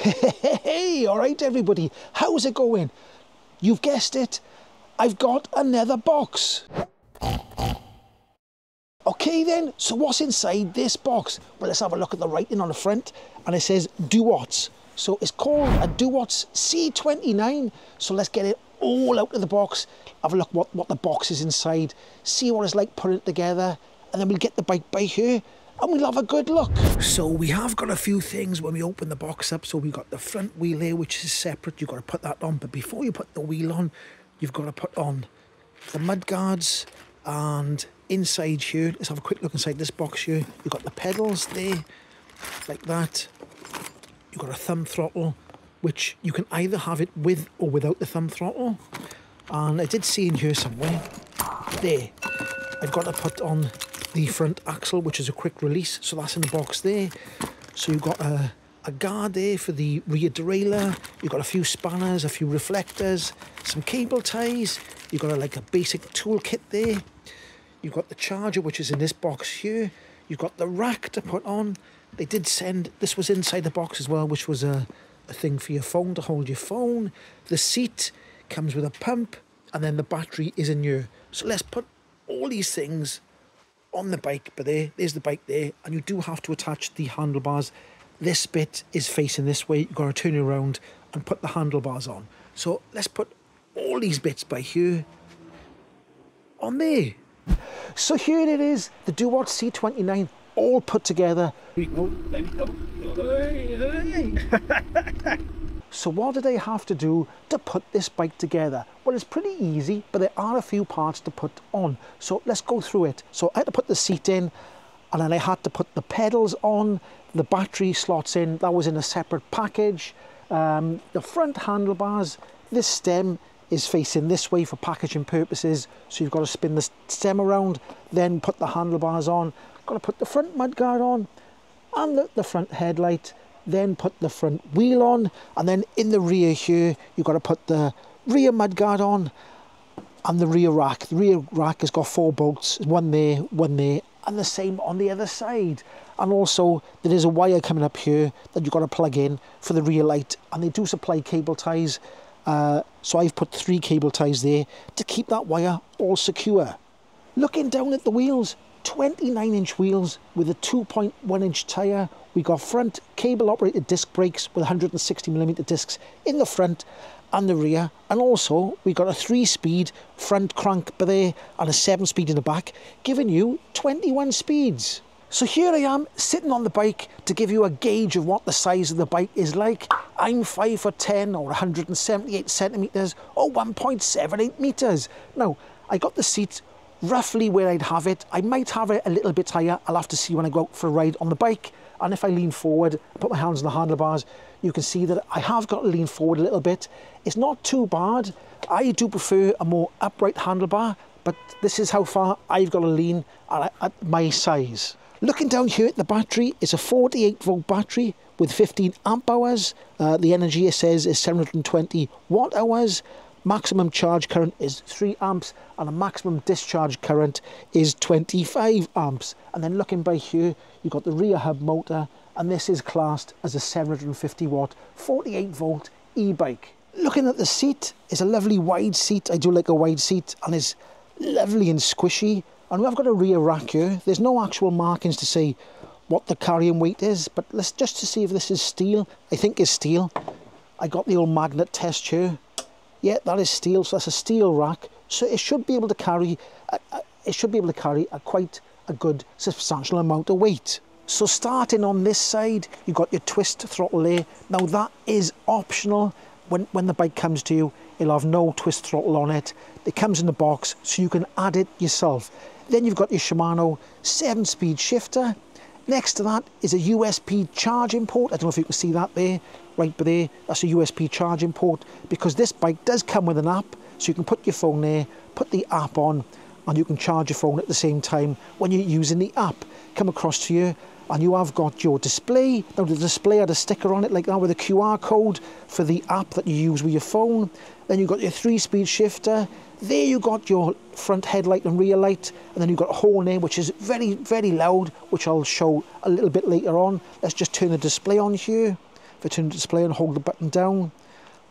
Hey, all right, everybody, how's it going? You've guessed it, I've got another box. Okay then, so what's inside this box? Well, let's have a look at the writing on the front, and it says DUOTTS. So it's called a DUOTTS C29. So let's get it all out of the box, have a look what the box is inside, see what it's like putting it together, and then we'll get the bike by here and we'll have a good look. So we have got a few things when we open the box up. So we've got the front wheel here, which is separate. You've got to put that on, but before you put the wheel on, you've got to put on the mud guards. And inside here, let's have a quick look inside this box here. You've got the pedals there, like that. You've got a thumb throttle, which you can either have it with or without the thumb throttle. And I did see in here somewhere, there, I've got to put on the front axle, which is a quick release. So that's in the box there. So you've got a guard there for the rear derailleur. You've got a few spanners, a few reflectors, some cable ties. You've got like a basic toolkit there. You've got the charger, which is in this box here. You've got the rack to put on. They did send, this was inside the box as well, which was a thing for your phone, to hold your phone. The seat comes with a pump, and then the battery is in here. So let's put all these things on the bike. But there's the bike there, and you do have to attach the handlebars. This bit is facing this way. You've got to turn it around and put the handlebars on. So let's put all these bits by here on there. So here it is, the DUOTTS C29, all put together. So what did I have to do to put this bike together? Well, it's pretty easy, but there are a few parts to put on. So let's go through it. So I had to put the seat in, and then I had to put the pedals on, the battery slots in, that was in a separate package. The front handlebars, this stem is facing this way for packaging purposes, so you've got to spin the stem around, then put the handlebars on. Got to put the front mudguard on, and the front headlight, then put the front wheel on, and then in the rear here, you've got to put the rear mudguard on, and the rear rack. The rear rack has got 4 bolts, one there, and the same on the other side. And also, there is a wire coming up here that you've got to plug in for the rear light, and they do supply cable ties. So I've put 3 cable ties there to keep that wire all secure. Looking down at the wheels, 29-inch wheels with a 2.1-inch tyre. We got front cable-operated disc brakes with 160mm discs in the front and the rear. And also, we got a 3-speed front crank there and a 7-speed in the back, giving you 21 speeds. So here I am, sitting on the bike to give you a gauge of what the size of the bike is like. I'm 5'10" or 178 centimetres or 1.78 metres. Now, I got the seat roughly where I'd have it. I might have it a little bit higher. I'll have to see when I go out for a ride on the bike. And if I lean forward, put my hands on the handlebars, you can see that I have got to lean forward a little bit. It's not too bad. I do prefer a more upright handlebar, but this is how far I've got to lean at my size. Looking down here at the battery, it's a 48-volt battery with 15 amp hours. The energy, it says, is 720 watt hours. Maximum charge current is 3 amps, and a maximum discharge current is 25 amps. And then looking by here, you've got the rear hub motor, and this is classed as a 750 watt, 48-volt e-bike. Looking at the seat, it's a lovely wide seat. I do like a wide seat, and it's lovely and squishy. And we've got a rear rack here. There's no actual markings to say what the carrying weight is, but let's just to see if this is steel. I think it's steel. I got the old magnet test here. Yeah, that is steel, so that's a steel rack. So it should be able to carry quite a good substantial amount of weight. So starting on this side, you've got your twist throttle there. Now that is optional. When the bike comes to you, it'll have no twist throttle on it. It comes in the box, so you can add it yourself. Then you've got your Shimano 7-speed shifter. Next to that is a USB charging port. I don't know if you can see that there, right there. That's a USB charging port, because this bike does come with an app, so you can put your phone there, put the app on, and you can charge your phone at the same time when you're using the app. Come across to you, and you have got your display. Now the display had a sticker on it like that with a QR code for the app that you use with your phone. Then you've got your 3-speed shifter. There you got your front headlight and rear light, and then you've got a horn there which is very, very loud, which I'll show a little bit later on. Let's just turn the display on here. If I turn the display and hold the button down,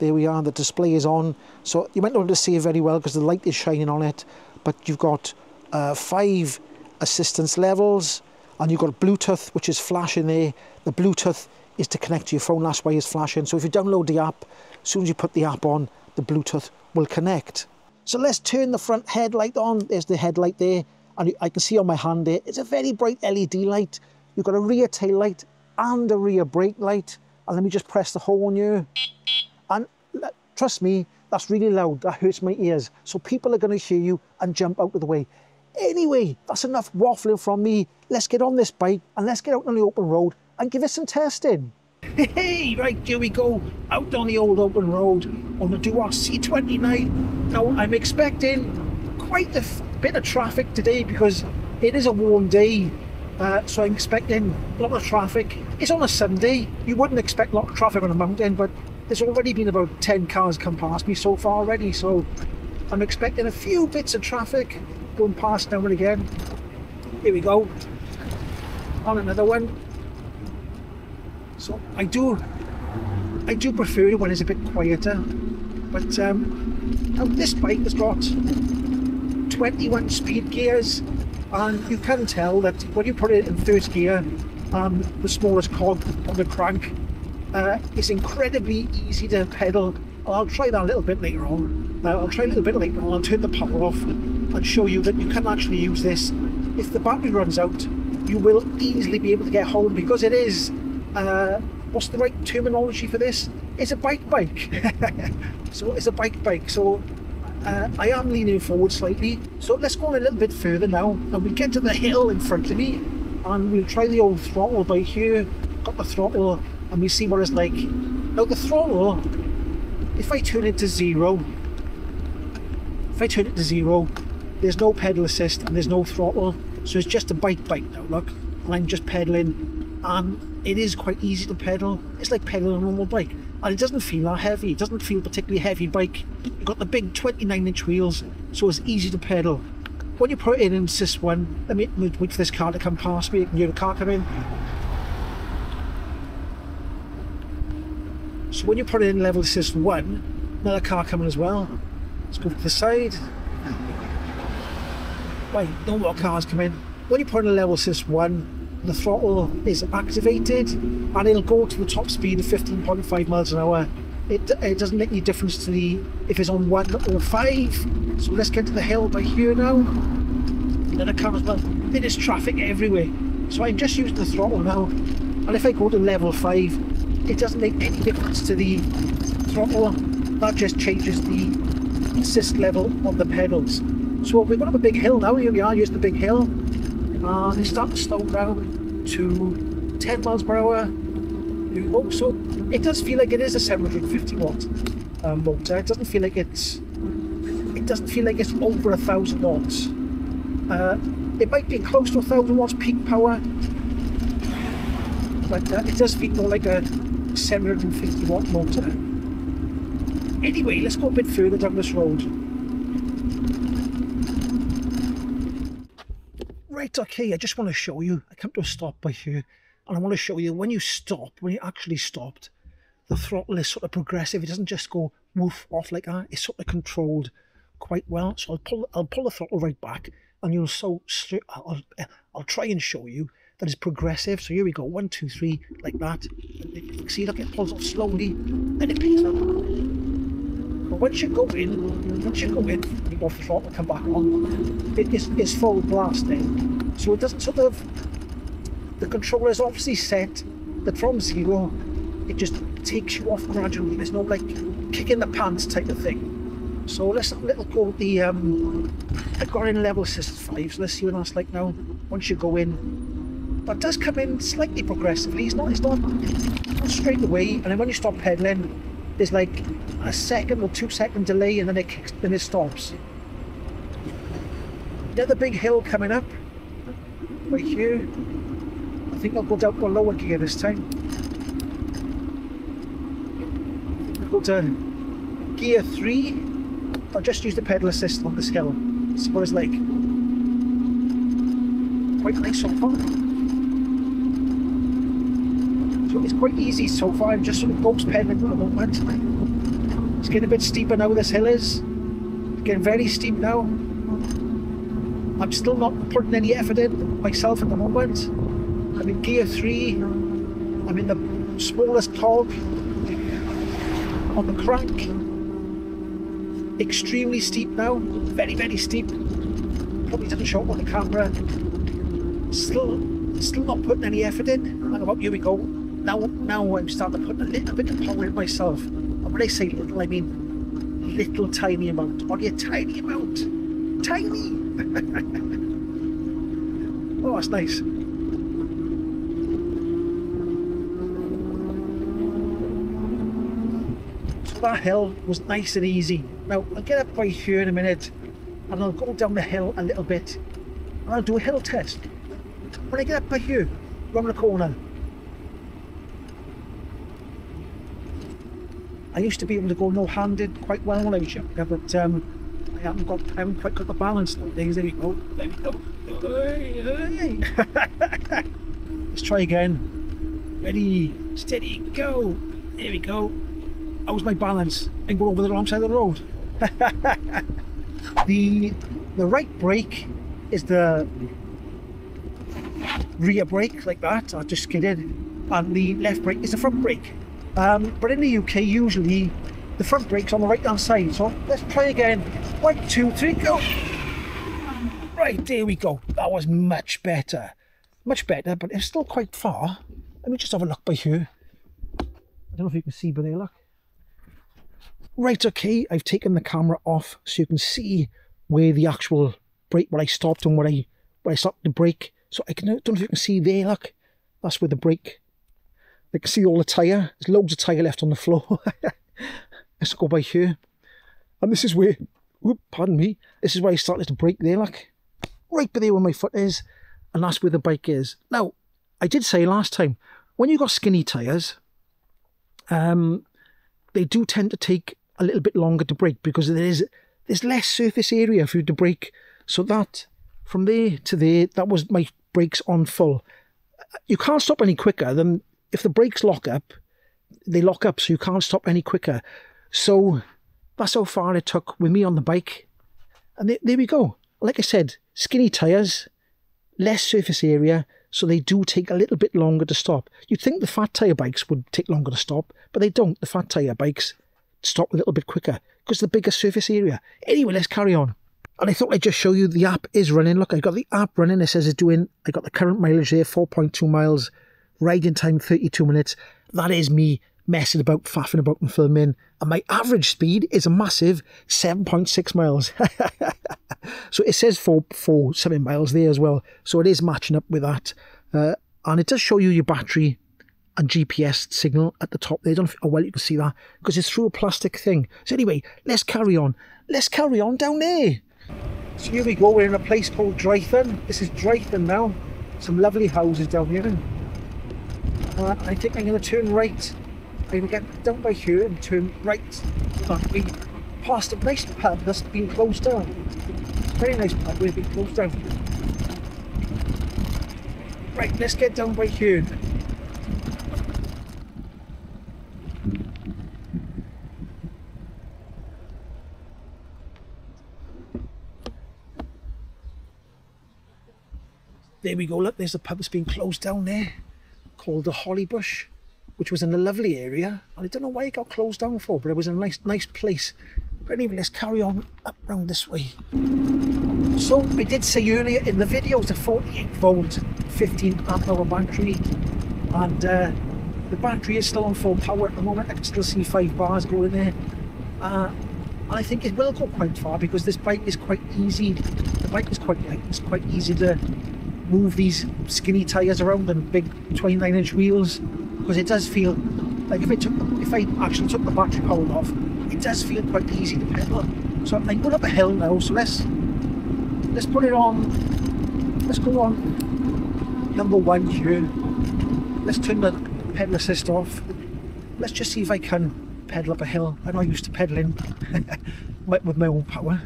there we are, the display is on. So you might not be able to see it very well because the light is shining on it, but you've got 5 assistance levels, and you've got Bluetooth, which is flashing there. The Bluetooth is to connect to your phone, that's why it's flashing. So if you download the app, as soon as you put the app on, the Bluetooth will connect. So let's turn the front headlight on. There's the headlight there, and I can see on my hand there, it's a very bright LED light. You've got a rear tail light and a rear brake light. And let me just press the horn here. And trust me, that's really loud, that hurts my ears. So people are going to hear you and jump out of the way. Anyway, that's enough waffling from me. Let's get on this bike and let's get out on the open road and give it some testing. Hey, right, here we go, out on the old open road on the DUOTTS C29. Now, I'm expecting quite a bit of traffic today because it is a warm day. So I'm expecting a lot of traffic. It's on a Sunday. You wouldn't expect a lot of traffic on a mountain, but there's already been about 10 cars come past me so far already. So I'm expecting a few bits of traffic going past now and again. Here we go. On another one. So I do prefer it when it's a bit quieter. But now this bike has got 21 speed gears. And you can tell that when you put it in third gear, the smallest cog on the crank, it's incredibly easy to pedal. I'll try that a little bit later on. I'll turn the power off and show you that you can actually use this. If the battery runs out, you will easily be able to get home because it is, what's the right terminology for this? It's a bike. So it's a bike. So I am leaning forward slightly, so let's go on a little bit further now, and we get to the hill in front of me, and we'll try the old throttle by here. Got the throttle, and we see what it's like. Now the throttle, if I turn it to zero, there's no pedal assist and there's no throttle, so it's just a bike now, look, and I'm just pedaling, and it is quite easy to pedal. It's like pedaling a normal bike. And it doesn't feel that heavy, it doesn't feel particularly heavy bike. You've got the big 29-inch wheels, so it's easy to pedal. When you put it in Sys 1, let me wait for this car to come past me, you can hear the car come in. So when you put it in level Sys 1, another car coming as well. Let's go to the side. Right, no more cars come in. When you put it in level Sys 1, the throttle is activated and it'll go to the top speed of 15.5 miles an hour. It doesn't make any difference to if it's on 1 or 5. So let's get to the hill by here now. Another car as well. There is traffic everywhere. So I'm just using the throttle now. And if I go to level 5, it doesn't make any difference to the throttle. That just changes the assist level of the pedals. So we've got up a big hill now. Here we are, here's the big hill. They start to slow down to 10 miles per hour. There we go. So it does feel like it is a 750 watt motor. It doesn't feel like it's over 1,000 watts. It might be close to 1,000 watts peak power, but it does feel more like a 750 watt motor. Anyway, let's go a bit further down this road. Right, okay, I just want to show you, I come to a stop by here, and I want to show you when you actually stopped, the throttle is sort of progressive. It doesn't just go woof off like that, it's sort of controlled quite well. So I'll pull the throttle right back, and I'll try and show you that it's progressive. So here we go, 1, 2, 3, like that. See, look, it pulls off slowly, then it picks up. But once you go in, you go off the throttle, come back on, it's full blast then. So it doesn't sort of, the controller is obviously set that from 0, it just takes you off gradually. There's no like kick in the pants type of thing. So let's have a little go with the, I've got in level Sys 5, so let's see what that's like now. Once you go in, that does come in slightly progressively, it's not straight away, and then when you stop pedaling, there's like a 1 or 2 second delay, and then it stops. Another big hill coming up right here. I think I'll go down to a lower gear this time. I'll go to gear 3. I'll just use the pedal assist on this hill. See what it's like. Quite nice so far. So it's quite easy so far. I'm just sort of ghost pedaling at the moment. It's getting a bit steeper now, this hill is. It's getting very steep now. I'm still not putting any effort in myself at the moment. I'm in gear 3. I'm in the smallest cog on the crank. Extremely steep now. Very, very steep. Probably didn't show up on the camera. Still not putting any effort in. Hang on, here we go. Now I'm starting to put a little bit of power in myself. And when I say little, I mean little tiny amount. Only a tiny amount. Tiny! Oh, that's nice. So that hill was nice and easy. Now, I'll get up by here in a minute and I'll go down the hill a little bit and I'll do a hill test. When I get up by here, round the corner, I used to be able to go no-handed quite well when I was younger, but I haven't quite got the balance nowadays. There we go. There we go. Let's try again. Ready, steady, go. There we go. How's my balance? And go over the wrong side of the road. The right brake is the rear brake, like that. I just skidded. And the left brake is the front brake. But in the UK, usually the front brake's on the right hand side. So let's try again. 1, 2, 3, go. Right, there we go. That was much better. Much better, but it's still quite far. Let me just have a look by here. I don't know if you can see, but there, look. Right, okay, I've taken the camera off so you can see where the actual brake, where I stopped and where I stopped the brake. So I don't know if you can see there, look. That's where the brake. You can see all the tyre. There's loads of tyre left on the floor. Let's go by here. And this is where, pardon me, this is where I started to brake there, look. Right by there where my foot is. And that's where the bike is. Now, I did say last time, when you've got skinny tyres, they do tend to take a little bit longer to brake because there's less surface area for you to brake. So that, from there to there, that was my brakes on full. You can't stop any quicker than, if the brakes lock up, they lock up, so you can't stop any quicker. So that's how far it took with me on the bike. And there we go. Like I said, skinny tyres, less surface area, so they do take a little bit longer to stop. You'd think the fat tyre bikes would take longer to stop, but they don't. The fat tyre bikes stop a little bit quicker because of the bigger surface area. Anyway, let's carry on. And I thought I'd just show you the app is running. Look, I got the app running. It says it's doing, I got the current mileage there, 4.2 miles, riding time 32 minutes. That is me messing about, faffing about and filming. And my average speed is a massive 7.6 miles. So it says 4.7 miles there as well. So it is matching up with that. And it does show you your battery and GPS signal at the top there. I don't know how well you can see that because it's through a plastic thing. So anyway, let's carry on. Let's carry on down there. So here we go. We're in a place called Drython. This is Drython now. Some lovely houses down here. I think I'm going to turn right. I'm going to get down by here and turn right. We passed a nice pub that's been closed down. Very nice pub, we've been closed down. Right, let's get down by here. There we go, look, there's a pub that's been closed down there, called the Hollybush, which was in a lovely area. And I don't know why it got closed down for, but it was a nice place. But anyway, let's carry on up round this way. So I did say earlier in the video, it's a 48 volt, 15 amp hour battery. And the battery is still on full power at the moment. I can still see 5 bars going there. And I think it will go quite far because this bike is quite easy. The bike is quite light. It's quite easy to move these skinny tyres around and big 29-inch wheels, because it does feel like if I actually took the battery power off, it does feel quite easy to pedal. So I'm going up a hill now, so let's put it on. Let's go on number 1 here. Let's turn the pedal assist off. Let's just see if I can pedal up a hill. I'm not used to pedaling with my own power,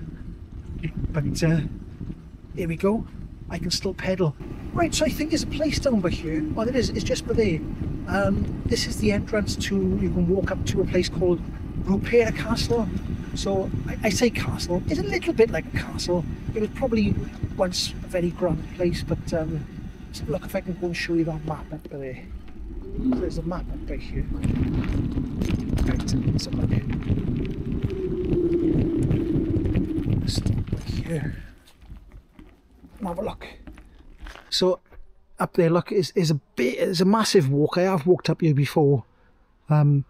but here we go. I can still pedal. Right, so I think there's a place down by here. Oh, there is. It's just by there. This is the entrance to, you can walk up to a place called Rupera Castle. So I say castle, it's a little bit like a castle. It was probably once a very grand place, but let's look if I can go and show you that map up there. So there's a map up right here. Right, so look. Stop right here. Have a look. So up there, look, is a massive walk. I have walked up here before. I don't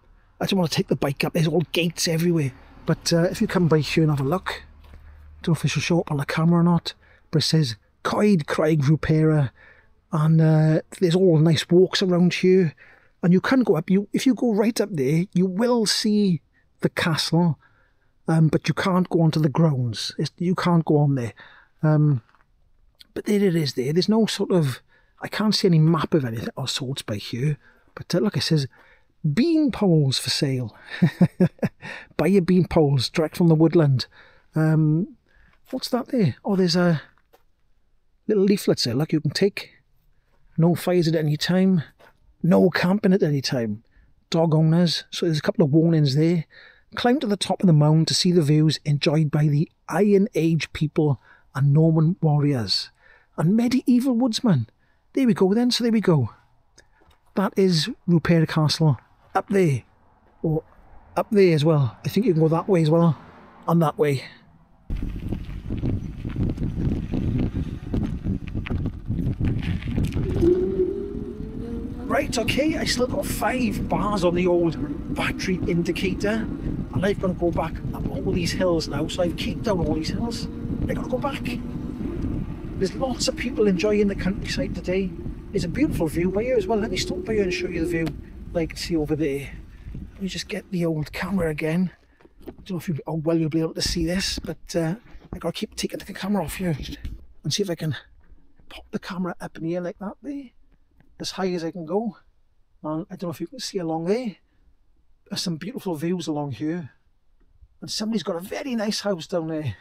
want to take the bike up. There's all gates everywhere. But if you come by here and have a look, I don't know if I should show up on the camera or not, but it says Coed Craig Rupera, and there's all nice walks around here. And you can go up. If you go right up there, you will see the castle, but you can't go onto the grounds. You can't go on there. But there it is there. There's no sort of, I can't see any map of anything or sorts by here. But look, it says bean poles for sale. Buy your bean poles direct from the woodland. What's that there? Oh, there's a little leaflet there. Look, you can take. No fires at any time. No camping at any time. Dog owners. So there's a couple of warnings there. Climb to the top of the mound to see the views enjoyed by the Iron Age people and Norman warriors and medieval woodsmen. There we go then, so there we go. That is Rupera Castle up there, or up there as well. I think you can go that way as well, and that way. Right, okay, I still got 5 bars on the old battery indicator, and I've got to go back up all these hills now, so I've kicked down all these hills. I've got to go back. There's lots of people enjoying the countryside today. It's a beautiful view by here as well. Let me stop by here and show you the view that you can see over there. Let me just get the old camera again. I don't know if how well you'll be able to see this, but I've got to keep taking the camera off here and see if I can pop the camera up in the air like that there, as high as I can go. And I don't know if you can see along there. There's some beautiful views along here. And somebody's got a very nice house down there.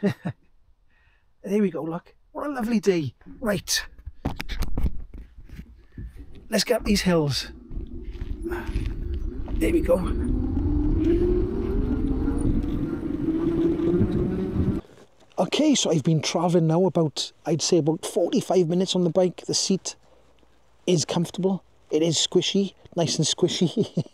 There we go, look. What a lovely day. Right. Let's get up these hills. There we go. Okay, so I've been travelling now about, I'd say about 45 minutes on the bike. The seat is comfortable. It is squishy, nice and squishy.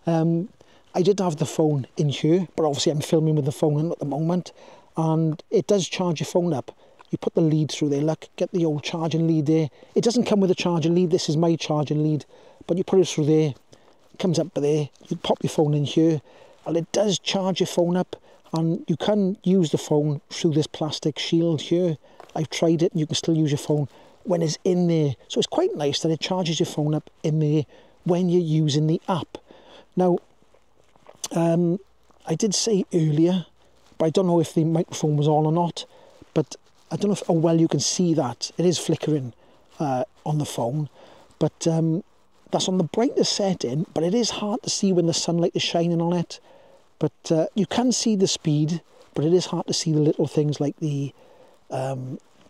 I did have the phone in here, but obviously I'm filming with the phone in at the moment. And it does charge your phone up. You put the lead through there, look, get the old charging lead there. It doesn't come with a charging lead, this is my charging lead, but you put it through there, it comes up there, you pop your phone in here, and it does charge your phone up, and you can use the phone through this plastic shield here. I've tried it, and you can still use your phone when it's in there. So it's quite nice that it charges your phone up in there when you're using the app. Now, I did say earlier, but I don't know if the microphone was on or not, but I don't know how well you can see that. It is flickering on the phone, but that's on the brightest setting, but it is hard to see when the sunlight is shining on it. But you can see the speed, but it is hard to see the little things like the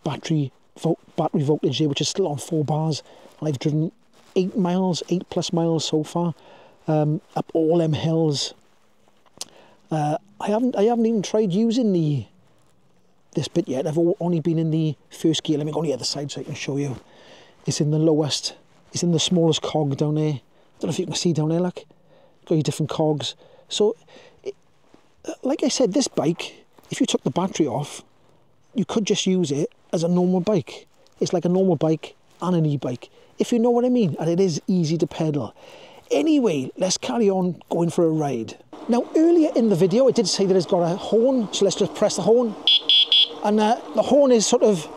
battery voltage there, which is still on 4 bars. And I've driven 8 plus miles so far, up all them hills. I haven't even tried using this bit yet. I've only been in the first gear. Let me go on the other side so I can show you. It's in the lowest, it's in the smallest cog down there. I don't know if you can see down there, look. Got your different cogs. So, like I said, this bike, if you took the battery off, you could just use it as a normal bike. It's like a normal bike and an e-bike, if you know what I mean, and it is easy to pedal. Anyway, let's carry on going for a ride. Now, earlier in the video, I did say that it's got a horn, so let's just press the horn. And the horn is sort of,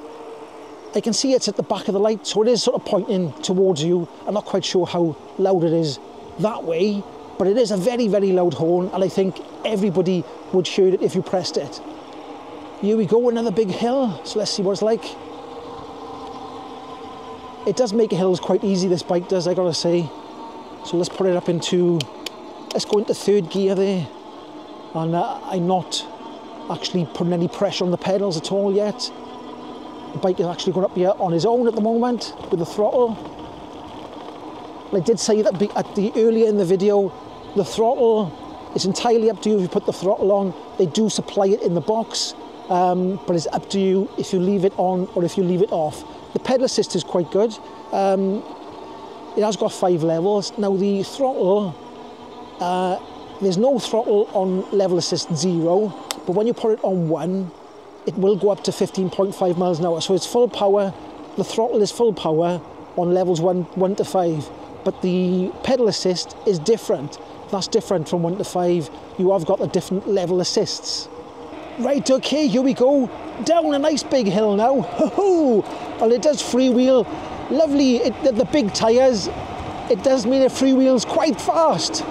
I can see it's at the back of the light, so it is sort of pointing towards you. I'm not quite sure how loud it is that way, but it is a very, very loud horn, and I think everybody would hear it if you pressed it. Here we go, another big hill, so let's see what it's like. It does make hills quite easy, this bike does, I gotta say. So let's put it up into, let's go into 3rd gear there. And I'm not actually putting any pressure on the pedals at all yet. The bike is actually going up here on its own at the moment with the throttle. I did say that earlier in the video, the throttle is entirely up to you if you put the throttle on. They do supply it in the box, but it's up to you if you leave it on or if you leave it off. The pedal assist is quite good. It has got 5 levels. Now the throttle, there's no throttle on level assist 0, but when you put it on 1, it will go up to 15.5 miles an hour. So it's full power. The throttle is full power on levels 1 to 5, but the pedal assist is different. That's different from 1 to 5. You have got the different level assists. Right, okay, here we go. Down a nice big hill now. Ho-ho! Well, it does freewheel. Lovely. The big tyres, it does mean it freewheels quite fast.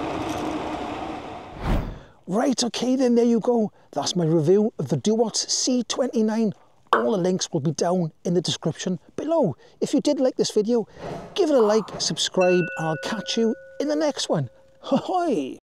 Right, okay, then there you go. That's my review of the DUOTTS C29. All the links will be down in the description below. If you did like this video, give it a like, subscribe, and I'll catch you in the next one. Ho-hoi!